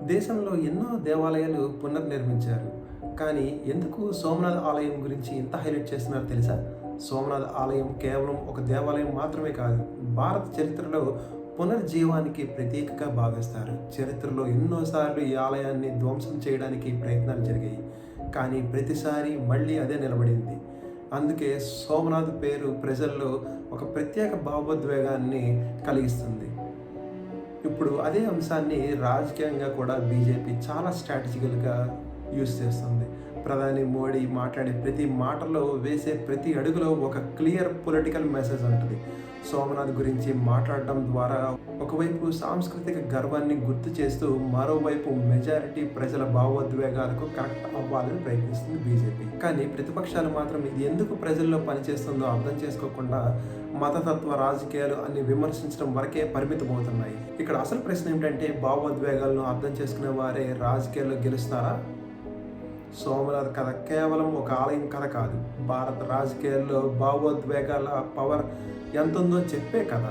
దేశంలో ఎన్నో దేవాలయాలు పునర్నిర్మించారు. కానీ ఎందుకు సోమనాథ్ ఆలయం గురించి ఇంత హైలైట్ చేస్తున్నారో తెలుసా? సోమనాథ్ ఆలయం కేవలం ఒక దేవాలయం మాత్రమే కాదు. భారత చరిత్రలో పునర్జీవానికి ప్రతీకగా భావిస్తారు. చరిత్రలో ఎన్నోసార్లు ఈ ఆలయాన్ని ధ్వంసం చేయడానికి ప్రయత్నాలు జరిగాయి. కానీ ప్రతిసారి మళ్ళీ అదే నిలబడింది. అందుకే సోమనాథ్ పేరు ప్రజల్లో ఒక ప్రత్యేక భావోద్వేగాన్ని కలిగిస్తుంది. ఇప్పుడు అదే అంశాన్ని రాజకీయంగా కూడా బీజేపీ చాలా స్ట్రాటజికల్గా యూస్ చేస్తుంది. ప్రధాని మోడీ మాట్లాడే ప్రతి మాటలో, వేసే ప్రతి అడుగులో ఒక క్లియర్ పొలిటికల్ మెసేజ్ ఉంటుంది. సోమనాథ్ గురించి మాట్లాడడం ద్వారా ఒకవైపు సాంస్కృతిక గర్వాన్ని గుర్తు చేస్తూ, మరోవైపు మెజారిటీ ప్రజల భావోద్వేగాలకు కనెక్ట్ అవ్వాలని ప్రయత్నిస్తుంది బీజేపీ. కానీ ప్రతిపక్షాలు మాత్రం ఇది ఎందుకు ప్రజల్లో పనిచేస్తుందో అర్థం చేసుకోకుండా మతతత్వ రాజకీయాలు అన్ని విమర్శించడం వరకే పరిమితమవుతున్నాయి. ఇక్కడ అసలు ప్రశ్న ఏమిటంటే, భావోద్వేగాలను అర్థం చేసుకునే వారే రాజకీయాల్లో గెలుస్తారా? సోమనాథ్ కథ కేవలం ఒక ఆలయం కథ కాదు, భారత రాజకీయాల్లో భావోద్వేగాల పవర్ ఎంతుందో చెప్పే కథ.